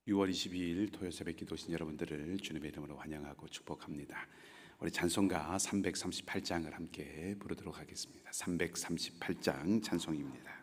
6월 22일 토요새벽 기도신 여러분들을 주님의 이름으로 환영하고 축복합니다. 우리 찬송가 338장을 함께 부르도록 하겠습니다. 338장 찬송입니다.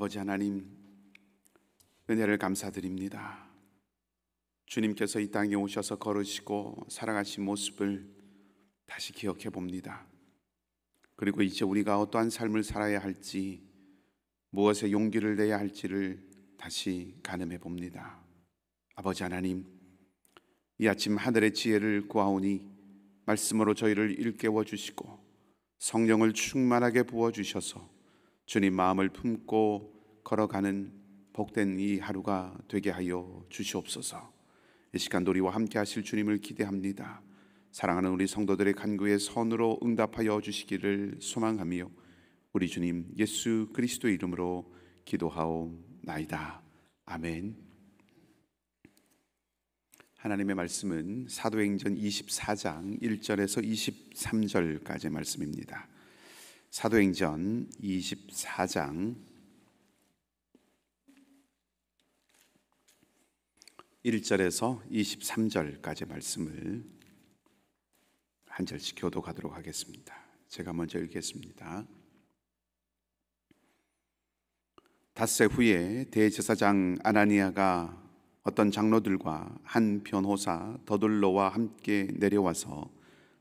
아버지 하나님, 은혜를 감사드립니다. 주님께서 이 땅에 오셔서 걸으시고 살아가신 모습을 다시 기억해 봅니다. 그리고 이제 우리가 어떠한 삶을 살아야 할지, 무엇에 용기를 내야 할지를 다시 가늠해 봅니다. 아버지 하나님, 이 아침 하늘의 지혜를 구하오니 말씀으로 저희를 일깨워 주시고 성령을 충만하게 부어주셔서 주님 마음을 품고 걸어가는 복된 이 하루가 되게 하여 주시옵소서. 이 시간 우리와 함께 하실 주님을 기대합니다. 사랑하는 우리 성도들의 간구에 선으로 응답하여 주시기를 소망하며 우리 주님 예수 그리스도의 이름으로 기도하옵나이다. 아멘. 하나님의 말씀은 사도행전 24장 1절에서 23절까지의 말씀입니다. 사도행전 24장 1절에서 23절까지의 말씀을 한 절씩 교독하도록 하겠습니다. 제가 먼저 읽겠습니다. 닷새 후에 대제사장 아나니아가 어떤 장로들과 한 변호사 더둘로와 함께 내려와서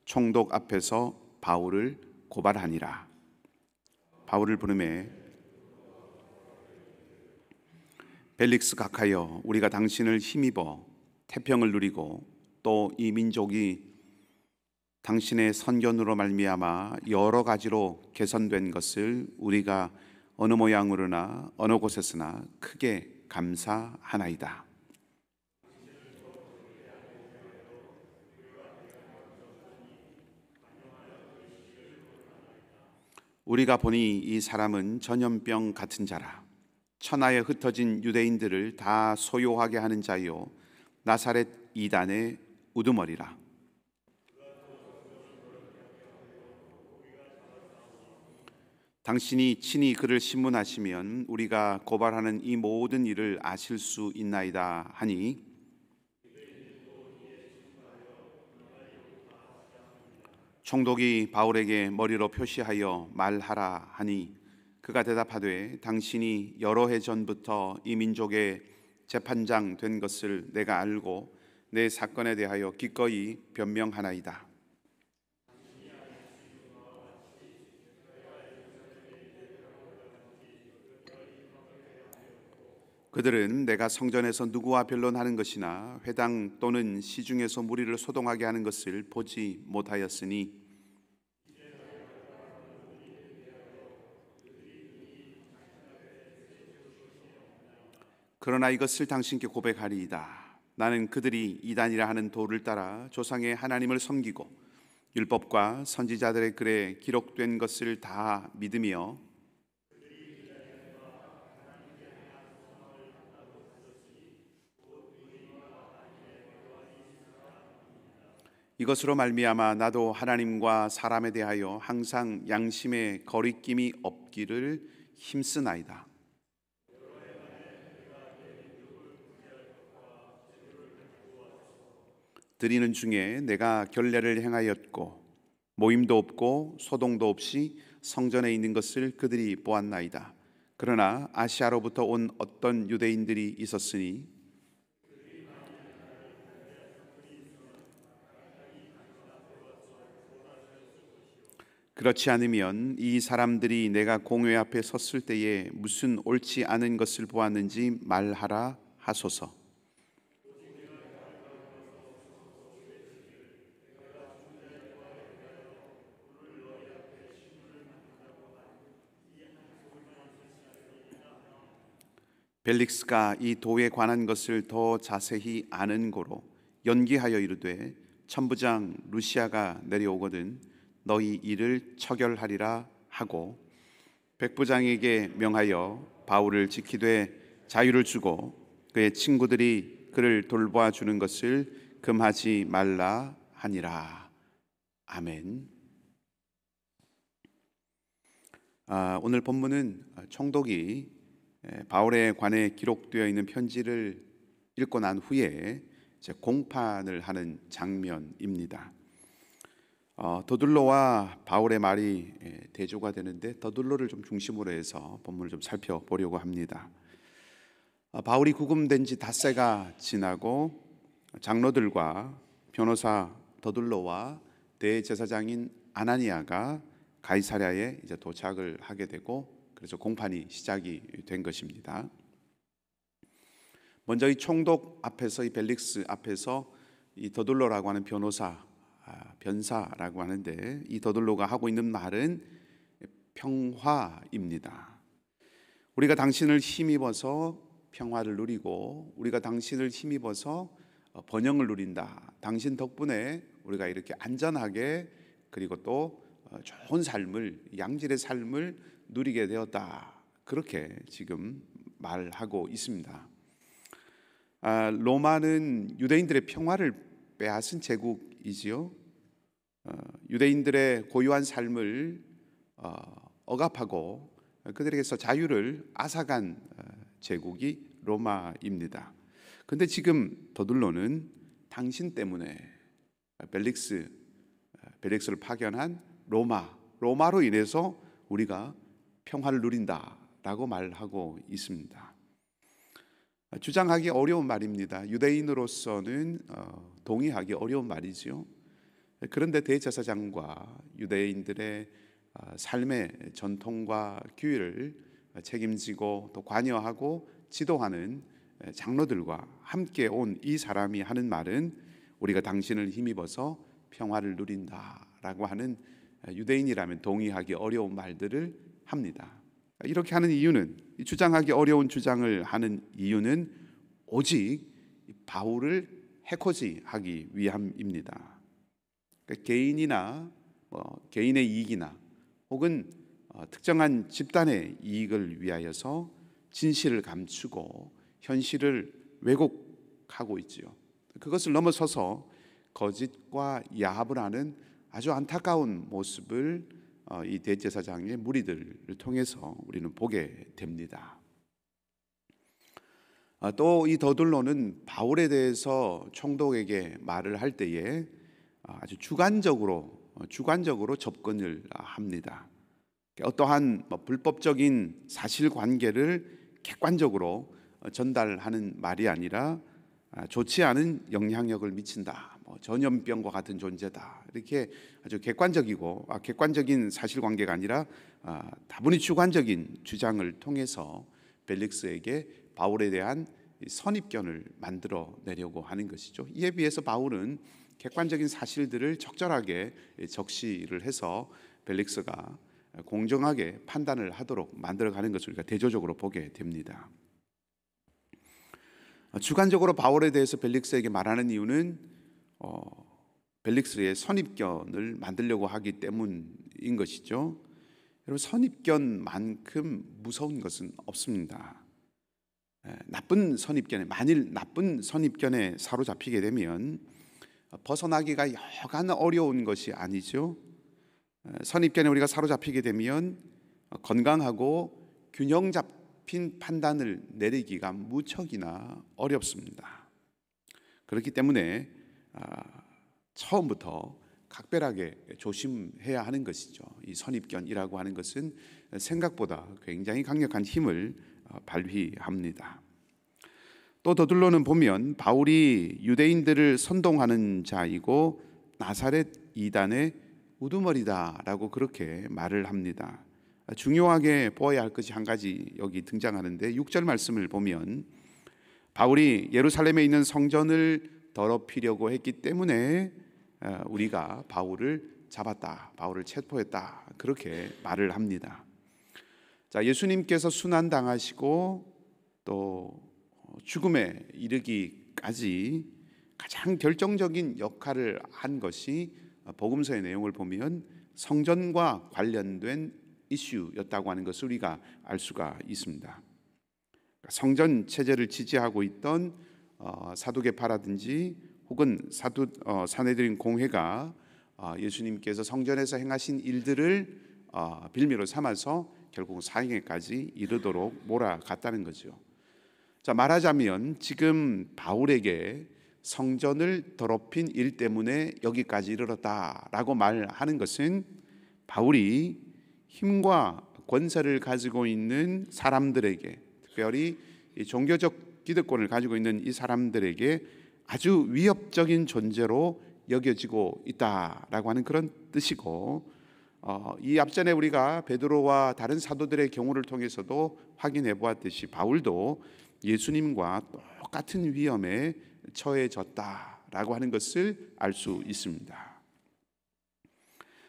총독 앞에서 바울을 고발하니라. 바울을 부르매 벨릭스 각하여, 우리가 당신을 힘입어 태평을 누리고 또 이 민족이 당신의 선견으로 말미암아 여러 가지로 개선된 것을 우리가 어느 모양으로나 어느 곳에서나 크게 감사하나이다. 우리가 보니 이 사람은 전염병 같은 자라. 천하에 흩어진 유대인들을 다 소요하게 하는 자요, 나사렛 이단의 우두머리라. 당신이 친히 그를 신문하시면 우리가 고발하는 이 모든 일을 아실 수 있나이다 하니, 총독이 바울에게 머리로 표시하여 말하라 하니, 그가 대답하되 당신이 여러 해 전부터 이 민족의 재판장 된 것을 내가 알고 내 사건에 대하여 기꺼이 변명하나이다. 그들은 내가 성전에서 누구와 변론하는 것이나 회당 또는 시중에서 무리를 소동하게 하는 것을 보지 못하였으니, 그러나 이것을 당신께 고백하리이다. 나는 그들이 이단이라 하는 도를 따라 조상의 하나님을 섬기고 율법과 선지자들의 글에 기록된 것을 다 믿으며 이것으로 말미암아 나도 하나님과 사람에 대하여 항상 양심의 거리낌이 없기를 힘쓰나이다. 드리는 중에 내가 결례를 행하였고 모임도 없고 소동도 없이 성전에 있는 것을 그들이 보았나이다. 그러나 아시아로부터 온 어떤 유대인들이 있었으니 그렇지 않으면 이 사람들이 내가 공회 앞에 섰을 때에 무슨 옳지 않은 것을 보았는지 말하라 하소서. 벨릭스가 이 도에 관한 것을 더 자세히 아는 고로 연기하여 이르되, 천부장 루시아가 내려오거든 너희 일을 처결하리라 하고 백부장에게 명하여 바울을 지키되 자유를 주고 그의 친구들이 그를 돌보아 주는 것을 금하지 말라 하니라. 아멘. 오늘 본문은 총독이 바울에 관해 기록되어 있는 편지를 읽고 난 후에 이제 공판을 하는 장면입니다. 더둘로와 바울의 말이 대조가 되는데 더둘로를 좀 중심으로 해서 본문을 좀 살펴보려고 합니다. 바울이 구금된 지 닷새가 지나고 장로들과 변호사 더둘로와 대제사장인 아나니아가 가이사랴에 이제 도착을 하게 되고, 그래서 공판이 시작이 된 것입니다. 먼저 이 총독 앞에서, 이 벨릭스 앞에서 이 더둘로라고 하는 변사라고 하는데, 이 더둘로가 하고 있는 말은 평화입니다. 우리가 당신을 힘입어서 평화를 누리고 우리가 당신을 힘입어서 번영을 누린다. 당신 덕분에 우리가 이렇게 안전하게 그리고 또 좋은 삶을, 양질의 삶을 누리게 되었다. 그렇게 지금 말하고 있습니다. 로마는 유대인들의 평화를 빼앗은 제국이지요. 유대인들의 고유한 삶을 억압하고 그들에게서 자유를 앗아간 제국이 로마입니다. 그런데 지금 더둘로는 당신 때문에 벨릭스를 파견한 로마로 인해서 우리가 평화를 누린다라고 말하고 있습니다. 주장하기 어려운 말입니다. 유대인으로서는 동의하기 어려운 말이지요. 그런데 대제사장과 유대인들의 삶의 전통과 규율을 책임지고 또 관여하고 지도하는 장로들과 함께 온 이 사람이 하는 말은 우리가 당신을 힘입어서 평화를 누린다라고 하는 유대인이라면 동의하기 어려운 말들을 합니다. 이렇게 하는 이유는, 주장하기 어려운 주장을 하는 이유는 오직 바울을 해코지하기 위함입니다. 그러니까 개인이나 개인의 이익이나 혹은 특정한 집단의 이익을 위하여서 진실을 감추고 현실을 왜곡하고 있지요. 그것을 넘어서서 거짓과 야합을 하는 아주 안타까운 모습을 이 대제사장의 무리들을 통해서 우리는 보게 됩니다. 또 이 더둘로는 바울에 대해서 총독에게 말을 할 때에 아주 주관적으로 접근을 합니다. 어떠한 불법적인 사실관계를 객관적으로 전달하는 말이 아니라 좋지 않은 영향력을 미친다, 전염병과 같은 존재다, 이렇게 아주 객관적인 사실관계가 아니라 다분히 주관적인 주장을 통해서 벨릭스에게 바울에 대한 선입견을 만들어 내려고 하는 것이죠. 이에 비해서 바울은 객관적인 사실들을 적절하게 적시를 해서 벨릭스가 공정하게 판단을 하도록 만들어가는 것을 우리가 대조적으로 보게 됩니다. 주관적으로 바울에 대해서 벨릭스에게 말하는 이유는 벨릭스의 선입견을 만들려고 하기 때문인 것이죠. 여러분, 선입견만큼 무서운 것은 없습니다. 만일 나쁜 선입견에 사로잡히게 되면 벗어나기가 여간 어려운 것이 아니죠. 선입견에 우리가 사로잡히게 되면 건강하고 균형 잡힌 판단을 내리기가 무척이나 어렵습니다. 그렇기 때문에 처음부터 각별하게 조심해야 하는 것이죠. 이 선입견이라고 하는 것은 생각보다 굉장히 강력한 힘을 발휘합니다. 또 더둘로는 보면 바울이 유대인들을 선동하는 자이고 나사렛 이단의 우두머리다라고 그렇게 말을 합니다. 중요하게 보아야 할 것이 한 가지 여기 등장하는데 6절 말씀을 보면 바울이 예루살렘에 있는 성전을 더럽히려고 했기 때문에 우리가 바울을 잡았다, 바울을 체포했다, 그렇게 말을 합니다. 자, 예수님께서 순환당하시고 또 죽음에 이르기까지 가장 결정적인 역할을 한 것이 복음서의 내용을 보면 성전과 관련된 이슈였다고 하는 것을 우리가 알 수가 있습니다. 성전 체제를 지지하고 있던 사두개파라든지 혹은 사내들인 공회가 예수님께서 성전에서 행하신 일들을 빌미로 삼아서 결국 사형에까지 이르도록 몰아갔다는 거죠. 자, 말하자면 지금 바울에게 성전을 더럽힌 일 때문에 여기까지 이르렀다라고 말하는 것은 바울이 힘과 권세를 가지고 있는 사람들에게, 특별히 종교적 기득권을 가지고 있는 이 사람들에게 아주 위협적인 존재로 여겨지고 있다라고 하는 그런 뜻이고, 이 앞전에 우리가 베드로와 다른 사도들의 경우를 통해서도 확인해 보았듯이 바울도 예수님과 똑같은 위험에 처해졌다라고 하는 것을 알 수 있습니다.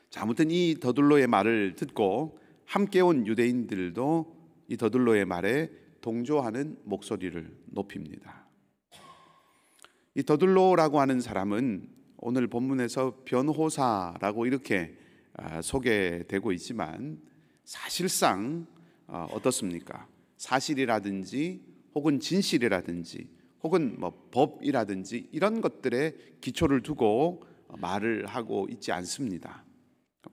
자, 아무튼 이 더둘로의 말을 듣고 함께 온 유대인들도 이 더들로의 말에 동조하는 목소리를 높입니다. 이 더들로라고 하는 사람은 오늘 본문에서 변호사라고 이렇게 소개되고 있지만 사실상 어떻습니까? 사실이라든지 혹은 진실이라든지 혹은 법이라든지 이런 것들에 기초를 두고 말을 하고 있지 않습니다.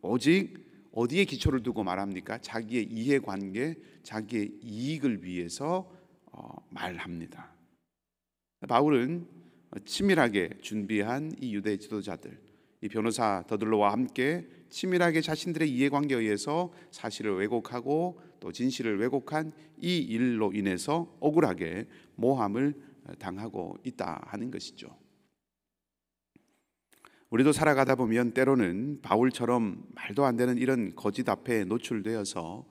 오직 어디에 기초를 두고 말합니까? 자기의 이해관계, 자기의 이익을 위해서 말합니다. 바울은 치밀하게 준비한 이 유대 지도자들, 이 변호사 더들로와 함께 치밀하게 자신들의 이해관계에 의해서 사실을 왜곡하고 또 진실을 왜곡한 이 일로 인해서 억울하게 모함을 당하고 있다 하는 것이죠. 우리도 살아가다 보면 때로는 바울처럼 말도 안 되는 이런 거짓 앞에 노출되어서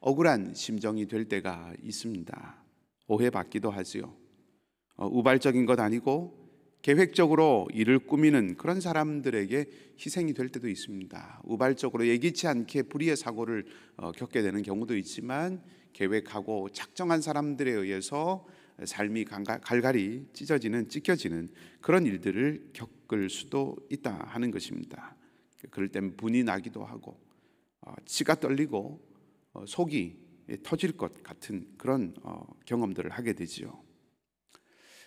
억울한 심정이 될 때가 있습니다. 오해받기도 하지요. 우발적인 것 아니고 계획적으로 일을 꾸미는 그런 사람들에게 희생이 될 때도 있습니다. 우발적으로 예기치 않게 불의의 사고를 겪게 되는 경우도 있지만 계획하고 작정한 사람들에 의해서 삶이 갈갈이 찢겨지는 그런 일들을 겪을 수도 있다 하는 것입니다. 그럴 땐 분이 나기도 하고 치가 떨리고 속이 터질 것 같은 그런 경험들을 하게 되지요.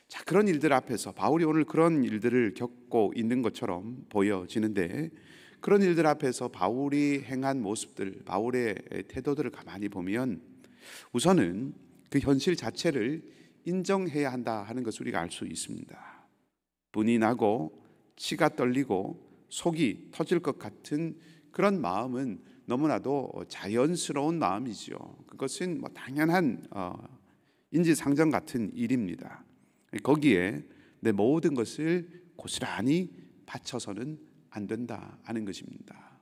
자, 그런 일들 앞에서 바울이 오늘 그런 일들을 겪고 있는 것처럼 보여지는데, 그런 일들 앞에서 바울이 행한 모습들, 바울의 태도들을 가만히 보면 우선은 그 현실 자체를 인정해야 한다 하는 것을 우리가 알 수 있습니다. 분이 나고 치가 떨리고 속이 터질 것 같은 그런 마음은 너무나도 자연스러운 마음이죠. 그것은 당연한 인지상정 같은 일입니다. 거기에 내 모든 것을 고스란히 바쳐서는 안 된다 하는 것입니다.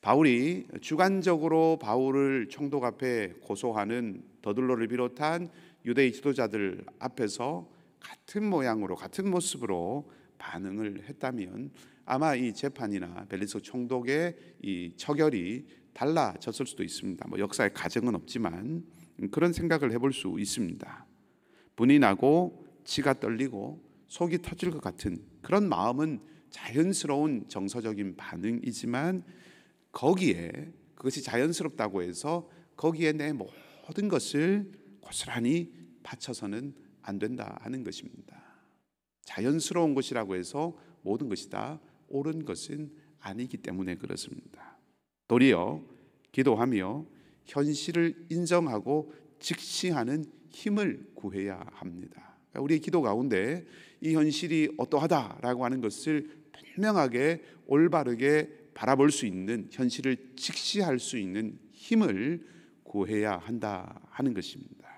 바울이 주관적으로 바울을 총독 앞에 고소하는 더들로를 비롯한 유대의 지도자들 앞에서 같은 모양으로 같은 모습으로 반응을 했다면 아마 이 재판이나 벨리스 총독의 이 처결이 달라졌을 수도 있습니다. 역사에 가정은 없지만 그런 생각을 해볼 수 있습니다. 분이 나고 치가 떨리고 속이 터질 것 같은 그런 마음은 자연스러운 정서적인 반응이지만 거기에 그것이 자연스럽다고 해서 거기에 내 모든 것을 고스란히 바쳐서는 안 된다 하는 것입니다. 자연스러운 것이라고 해서 모든 것이 다 옳은 것은 아니기 때문에 그렇습니다. 도리어 기도하며 현실을 인정하고 직시하는 힘을 구해야 합니다. 우리의 기도 가운데 이 현실이 어떠하다라고 하는 것을 분명하게 올바르게 바라볼 수 있는, 현실을 직시할 수 있는 힘을 구해야 한다 하는 것입니다.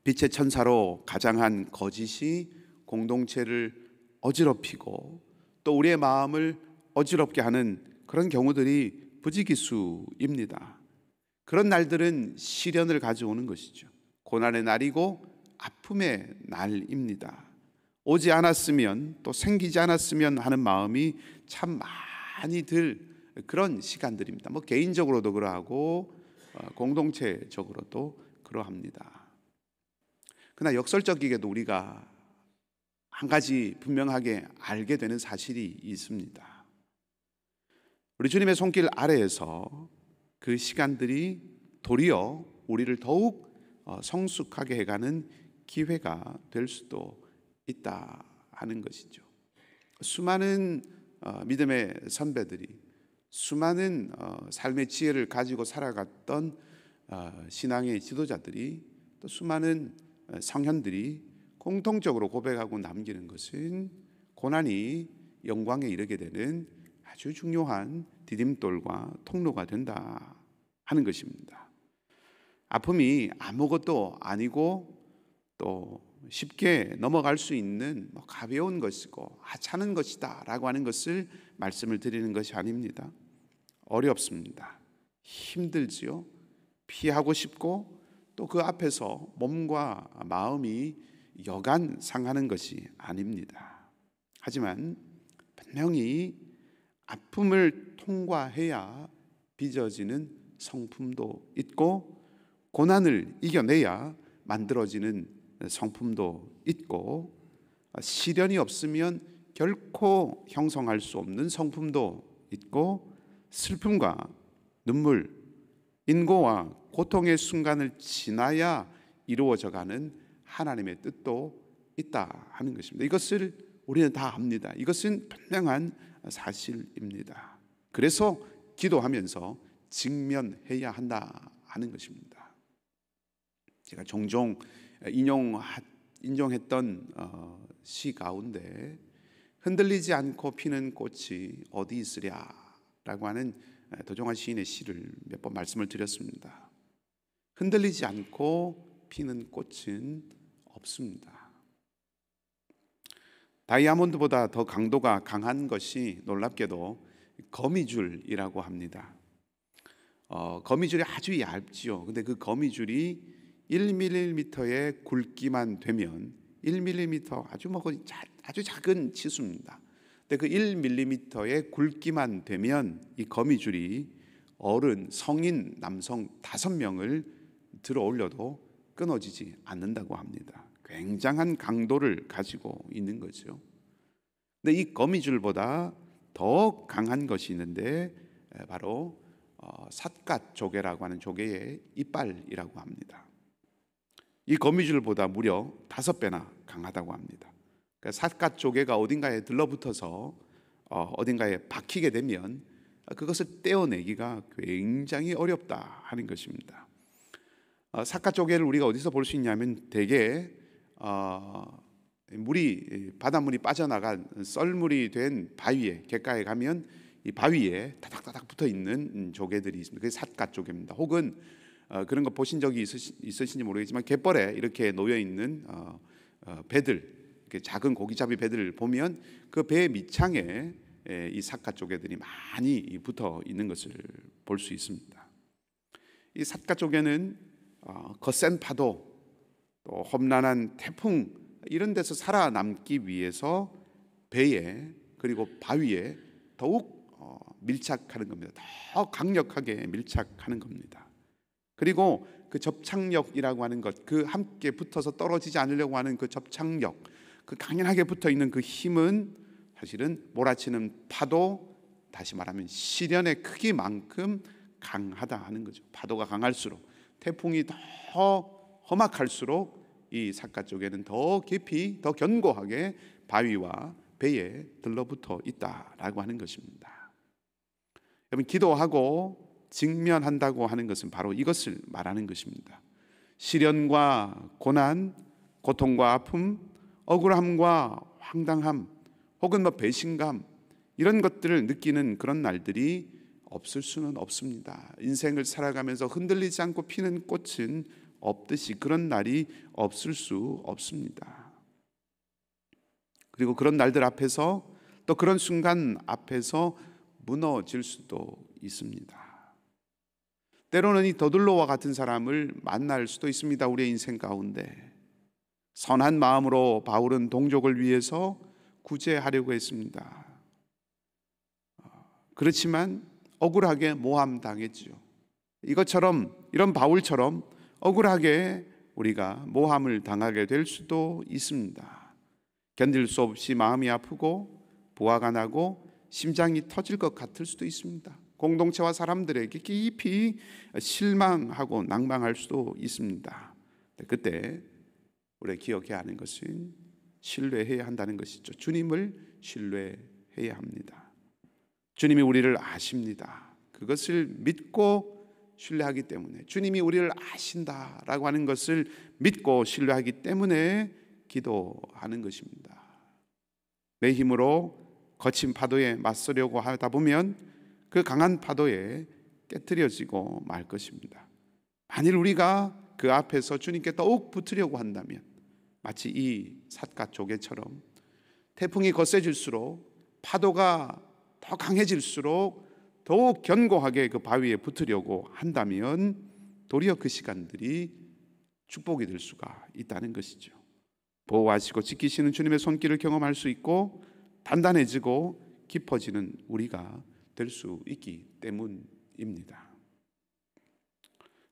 빛의 천사로 가장한 거짓이 공동체를 어지럽히고 또 우리의 마음을 어지럽게 하는 그런 경우들이 부지기수입니다. 그런 날들은 시련을 가져오는 것이죠. 고난의 날이고 아픔의 날입니다. 오지 않았으면 또 생기지 않았으면 하는 마음이 참 많이 들 그런 시간들입니다. 개인적으로도 그러하고 공동체적으로도 그러합니다. 그러나 역설적이게도 우리가 한 가지 분명하게 알게 되는 사실이 있습니다. 우리 주님의 손길 아래에서 그 시간들이 도리어 우리를 더욱 성숙하게 해가는 기회가 될 수도 있다 하는 것이죠. 수많은 믿음의 선배들이 수많은 삶의 지혜를 가지고 살아갔던 신앙의 지도자들이 또 수많은 성현들이 공통적으로 고백하고 남기는 것은 고난이 영광에 이르게 되는 아주 중요한 디딤돌과 통로가 된다 하는 것입니다. 아픔이 아무것도 아니고 또 쉽게 넘어갈 수 있는 가벼운 것이고 하찮은 것이다 라고 하는 것을 말씀을 드리는 것이 아닙니다. 어렵습니다. 힘들지요. 피하고 싶고 또 그 앞에서 몸과 마음이 여간 상하는 것이 아닙니다. 하지만 분명히 아픔을 통과해야 빚어지는 성품도 있고, 고난을 이겨내야 만들어지는 성품도 있고, 시련이 없으면 결코 형성할 수 없는 성품도 있고, 슬픔과 눈물, 인고와 고통의 순간을 지나야 이루어져가는 하나님의 뜻도 있다 하는 것입니다. 이것을 우리는 다 압니다. 이것은 분명한 사실입니다. 그래서 기도하면서 직면해야 한다 하는 것입니다. 제가 종종 인용했던 시 가운데 흔들리지 않고 피는 꽃이 어디 있으랴 라고 하는 도종환 시인의 시를 몇 번 말씀을 드렸습니다. 흔들리지 않고 피는 꽃은 없습니다. 다이아몬드보다 더 강도가 강한 것이 놀랍게도 거미줄이라고 합니다. 거미줄이 아주 얇지요. 근데 그 거미줄이 1mm의 굵기만 되면 1mm 아주 작은 치수입니다. 근데 그 1mm의 굵기만 되면 이 거미줄이 성인 남성 5명을 들어 올려도 끊어지지 않는다고 합니다. 굉장한 강도를 가지고 있는 거죠. 근데 이 거미줄보다 더 강한 것이 있는데 바로 삿갓조개라고 하는 조개의 이빨이라고 합니다. 이 거미줄보다 무려 5배나 강하다고 합니다. 그러니까 삿갓조개가 어딘가에 들러붙어서 어딘가에 박히게 되면 그것을 떼어내기가 굉장히 어렵다 하는 것입니다. 삿갓조개를 우리가 어디서 볼 수 있냐면 대개 바닷물이 빠져나간 썰물이 된 바위에, 갯가에 가면 이 바위에 다닥다닥 붙어 있는 조개들이 있습니다. 그게 삿갓조개입니다. 혹은 그런 거 보신 적이 있으신지 모르겠지만 갯벌에 이렇게 놓여 있는 배들, 이렇게 작은 고기잡이 배들을 보면 그 배 밑창에 이 삿갓조개들이 많이 붙어 있는 것을 볼 수 있습니다. 이 삿갓조개는 거센 파도, 또 험난한 태풍 이런 데서 살아남기 위해서 배에 그리고 바위에 더욱 밀착하는 겁니다. 더 강력하게 밀착하는 겁니다. 그리고 그 접착력이라고 하는 것, 그 함께 붙어서 떨어지지 않으려고 하는 그 접착력, 그 강연하게 붙어 있는 그 힘은 사실은 몰아치는 파도, 다시 말하면 시련의 크기만큼 강하다 하는 거죠. 파도가 강할수록, 태풍이 더 험악할수록 이 삿갓조개는 더 깊이, 더 견고하게 바위와 배에 들러붙어 있다라고 하는 것입니다. 여러분, 기도하고 직면한다고 하는 것은 바로 이것을 말하는 것입니다. 시련과 고난, 고통과 아픔, 억울함과 황당함, 혹은 배신감, 이런 것들을 느끼는 그런 날들이 없을 수는 없습니다. 인생을 살아가면서 흔들리지 않고 피는 꽃은 없듯이 그런 날이 없을 수 없습니다. 그리고 그런 날들 앞에서, 또 그런 순간 앞에서 무너질 수도 있습니다. 때로는 이 더둘로와 같은 사람을 만날 수도 있습니다. 우리의 인생 가운데 선한 마음으로 바울은 동족을 위해서 구제하려고 했습니다. 그렇지만 억울하게 모함당했죠. 이런 바울처럼 억울하게 우리가 모함을 당하게 될 수도 있습니다. 견딜 수 없이 마음이 아프고 부하가 나고 심장이 터질 것 같을 수도 있습니다. 공동체와 사람들에게 깊이 실망하고 낭망할 수도 있습니다. 그때 우리가 기억해야 하는 것은 신뢰해야 한다는 것이죠. 주님을 신뢰해야 합니다. 주님이 우리를 아십니다. 그것을 믿고 신뢰하기 때문에, 주님이 우리를 아신다라고 하는 것을 믿고 신뢰하기 때문에 기도하는 것입니다. 내 힘으로 거친 파도에 맞서려고 하다 보면 그 강한 파도에 깨트려지고 말 것입니다. 만일 우리가 그 앞에서 주님께 더욱 붙으려고 한다면 마치 이 삿갓조개처럼 태풍이 거세질수록, 파도가 더 강해질수록 더욱 견고하게 그 바위에 붙으려고 한다면 도리어 그 시간들이 축복이 될 수가 있다는 것이죠. 보호하시고 지키시는 주님의 손길을 경험할 수 있고 단단해지고 깊어지는 우리가 될 수 있기 때문입니다.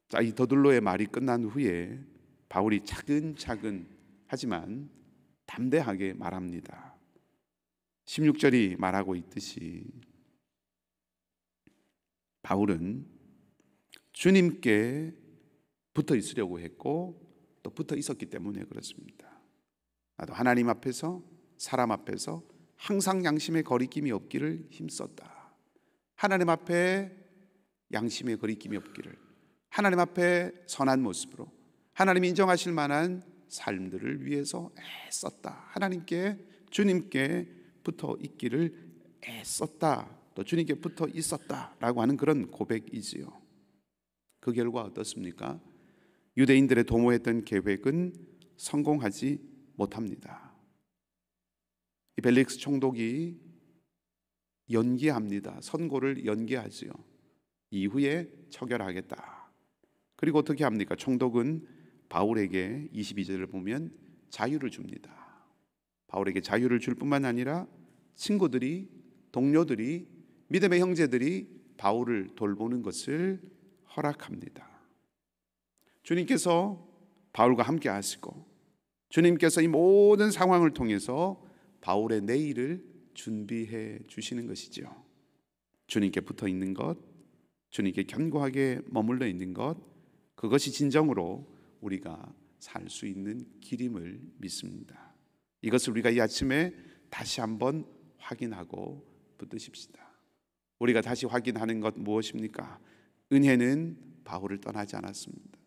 자, 이 더둘로의 말이 끝난 후에 바울이 차근차근 하지만 담대하게 말합니다. 16절이 말하고 있듯이 바울은 주님께 붙어 있으려고 했고 또 붙어 있었기 때문에 그렇습니다. 나도 하나님 앞에서 사람 앞에서 항상 양심의 거리낌이 없기를 힘썼다. 하나님 앞에 양심의 거리낌이 없기를, 하나님 앞에 선한 모습으로 하나님이 인정하실 만한 삶들을 위해서 애썼다. 하나님께, 주님께 붙어 있기를 애썼다. 또 주님께 붙어 있었다라고 하는 그런 고백이지요. 그 결과 어떻습니까? 유대인들의 도모했던 계획은 성공하지 못합니다. 이 벨릭스 총독이 연기합니다. 선고를 연기하지요. 이후에 처결하겠다. 그리고 어떻게 합니까? 총독은 바울에게 22절을 보면 자유를 줍니다. 바울에게 자유를 줄 뿐만 아니라 친구들이, 동료들이, 믿음의 형제들이 바울을 돌보는 것을 허락합니다. 주님께서 바울과 함께 하시고 주님께서 이 모든 상황을 통해서 바울의 내일을 준비해 주시는 것이죠. 주님께 붙어 있는 것, 주님께 견고하게 머물러 있는 것, 그것이 진정으로 우리가 살 수 있는 길임을 믿습니다. 이것을 우리가 이 아침에 다시 한번 확인하고 붙드십시다. 우리가 다시 확인하는 것 무엇입니까? 은혜는 바울을 떠나지 않았습니다.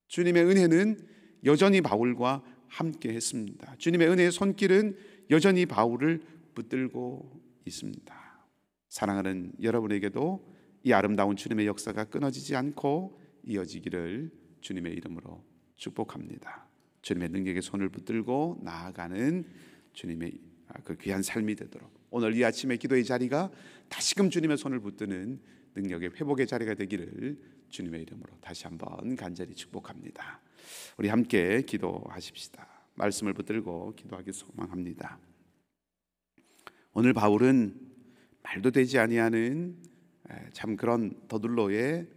주님의 은혜는 여전히 바울과 함께 했습니다. 주님의 은혜의 손길은 여전히 바울을 붙들고 있습니다. 사랑하는 여러분에게도 이 아름다운 주님의 역사가 끊어지지 않고 이어지기를 주님의 이름으로 축복합니다. 주님의 능력의 손을 붙들고 나아가는 주님의 그 귀한 삶이 되도록 오늘 이 아침의 기도의 자리가 다시금 주님의 손을 붙드는 능력의 회복의 자리가 되기를 주님의 이름으로 다시 한번 간절히 축복합니다. 우리 함께 기도하십시다. 말씀을 붙들고 기도하기 소망합니다. 오늘 바울은 말도 되지 아니하는 참 그런 더둘로의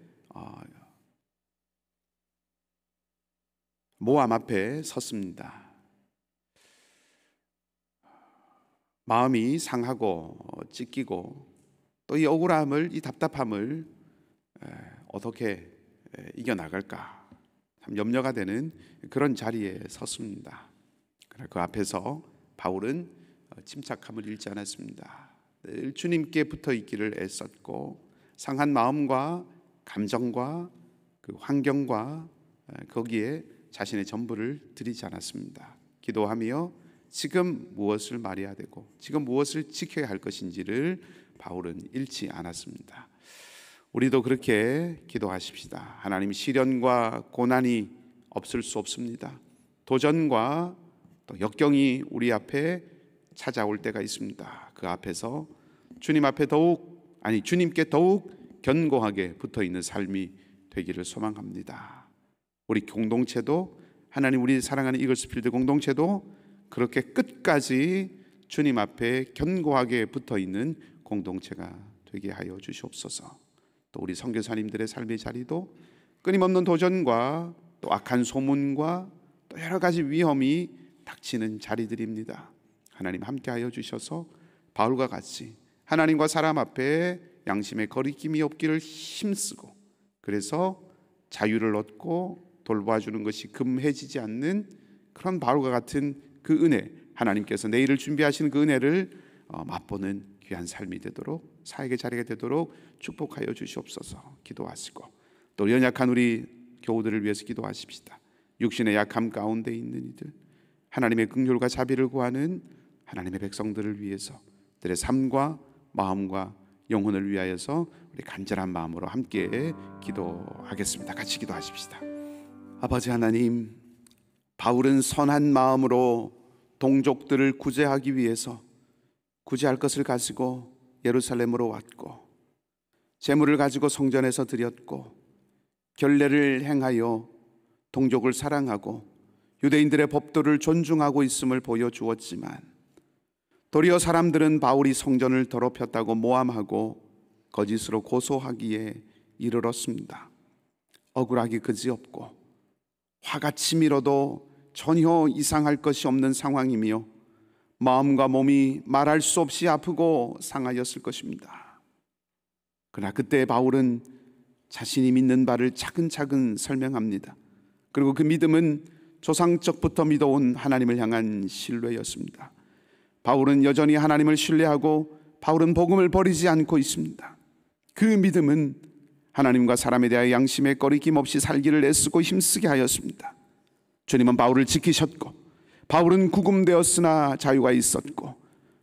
모함 앞에 섰습니다. 마음이 상하고 찢기고 또 이 억울함을, 이 답답함을 어떻게 이겨나갈까 참 염려가 되는 그런 자리에 섰습니다. 그 앞에서 바울은 침착함을 잃지 않았습니다. 늘 주님께 붙어 있기를 애썼고 상한 마음과 감정과 그 환경과 거기에 자신의 전부를 드리지 않았습니다. 기도하며 지금 무엇을 말해야 되고 지금 무엇을 지켜야 할 것인지를 바울은 잃지 않았습니다. 우리도 그렇게 기도하십시다. 하나님, 시련과 고난이 없을 수 없습니다. 도전과 또 역경이 우리 앞에 찾아올 때가 있습니다. 그 앞에서 주님 앞에 주님께 더욱 견고하게 붙어 있는 삶이 되기를 소망합니다. 우리 공동체도, 하나님 우리 사랑하는 이글스필드 공동체도 그렇게 끝까지 주님 앞에 견고하게 붙어 있는 공동체가 되게 하여 주시옵소서. 또 우리 선교사님들의 삶의 자리도 끊임없는 도전과 또 악한 소문과 또 여러 가지 위험이 닥치는 자리들입니다. 하나님 함께하여 주셔서 바울과 같이 하나님과 사람 앞에 양심의 거리낌이 없기를 힘쓰고 그래서 자유를 얻고 돌봐주는 것이 금해지지 않는 그런 바울과 같은 그 은혜, 하나님께서 내일을 준비하시는 그 은혜를 맛보는 귀한 삶이 되도록, 사역의 자리가 되도록 축복하여 주시옵소서. 기도하시고 또 연약한 우리 교우들을 위해서 기도하십시다. 육신의 약함 가운데 있는 이들, 하나님의 긍휼과 자비를 구하는 하나님의 백성들을 위해서 들의 삶과 마음과 영혼을 위하여서 우리 간절한 마음으로 함께 기도하겠습니다. 같이 기도하십시다. 아버지 하나님, 바울은 선한 마음으로 동족들을 구제하기 위해서 구제할 것을 가지고 예루살렘으로 왔고 재물을 가지고 성전에서 드렸고 결례를 행하여 동족을 사랑하고 유대인들의 법도를 존중하고 있음을 보여주었지만 도리어 사람들은 바울이 성전을 더럽혔다고 모함하고 거짓으로 고소하기에 이르렀습니다. 억울하기 그지없고 화가 치밀어도 전혀 이상할 것이 없는 상황이며 마음과 몸이 말할 수 없이 아프고 상하였을 것입니다. 그러나 그때 바울은 자신이 믿는 바를 차근차근 설명합니다. 그리고 그 믿음은 조상적부터 믿어온 하나님을 향한 신뢰였습니다. 바울은 여전히 하나님을 신뢰하고 바울은 복음을 버리지 않고 있습니다. 그 믿음은 하나님과 사람에 대하여 양심의 꺼리낌 없이 살기를 애쓰고 힘쓰게 하였습니다. 주님은 바울을 지키셨고 바울은 구금되었으나 자유가 있었고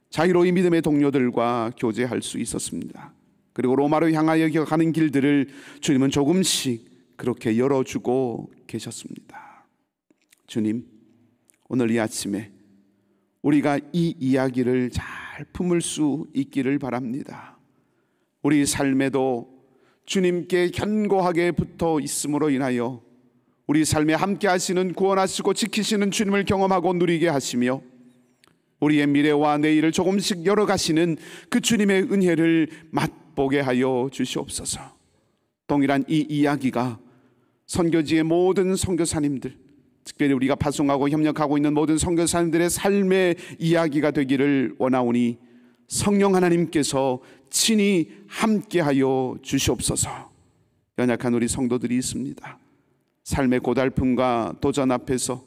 자유로 이 믿음의 동료들과 교제할 수 있었습니다. 그리고 로마로 향하여 가는 길들을 주님은 조금씩 그렇게 열어주고 계셨습니다. 주님, 오늘 이 아침에 우리가 이 이야기를 잘 품을 수 있기를 바랍니다. 우리 삶에도 주님께 견고하게 붙어 있음으로 인하여 우리 삶에 함께 하시는, 구원하시고 지키시는 주님을 경험하고 누리게 하시며 우리의 미래와 내일을 조금씩 열어가시는 그 주님의 은혜를 맛보게 하여 주시옵소서. 동일한 이 이야기가 선교지의 모든 선교사님들, 특별히 우리가 파송하고 협력하고 있는 모든 선교사님들의 삶의 이야기가 되기를 원하오니 성령 하나님께서 친히 함께하여 주시옵소서. 연약한 우리 성도들이 있습니다. 삶의 고달픔과 도전 앞에서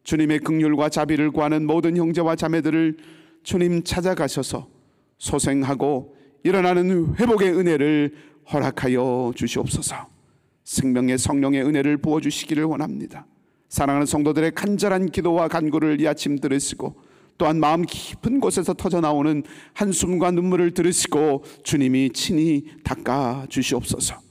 주님의 긍휼과 자비를 구하는 모든 형제와 자매들을 주님 찾아가셔서 소생하고 일어나는 회복의 은혜를 허락하여 주시옵소서. 생명의 성령의 은혜를 부어주시기를 원합니다. 사랑하는 성도들의 간절한 기도와 간구를 이 아침 들으시고 또한 마음 깊은 곳에서 터져나오는 한숨과 눈물을 들으시고 주님이 친히 닦아 주시옵소서.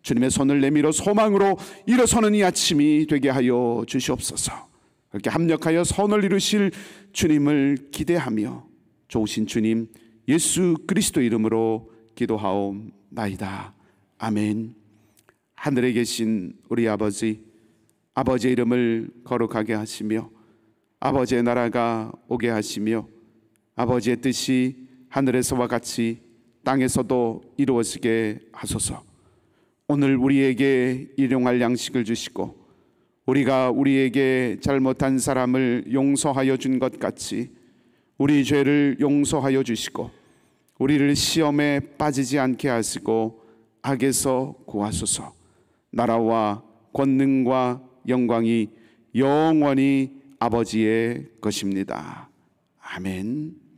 주님의 손을 내밀어 소망으로 일어서는 이 아침이 되게 하여 주시옵소서. 그렇게 합력하여 선을 이루실 주님을 기대하며 좋으신 주님 예수 그리스도 이름으로 기도하옵나이다. 아멘. 하늘에 계신 우리 아버지, 아버지의 이름을 거룩하게 하시며 아버지의 나라가 오게 하시며 아버지의 뜻이 하늘에서와 같이 땅에서도 이루어지게 하소서. 오늘 우리에게 일용할 양식을 주시고 우리가 우리에게 잘못한 사람을 용서하여 준 것 같이 우리 죄를 용서하여 주시고 우리를 시험에 빠지지 않게 하시고 악에서 구하소서. 나라와 권능과 영광이 영원히 아버지의 것입니다. 아멘.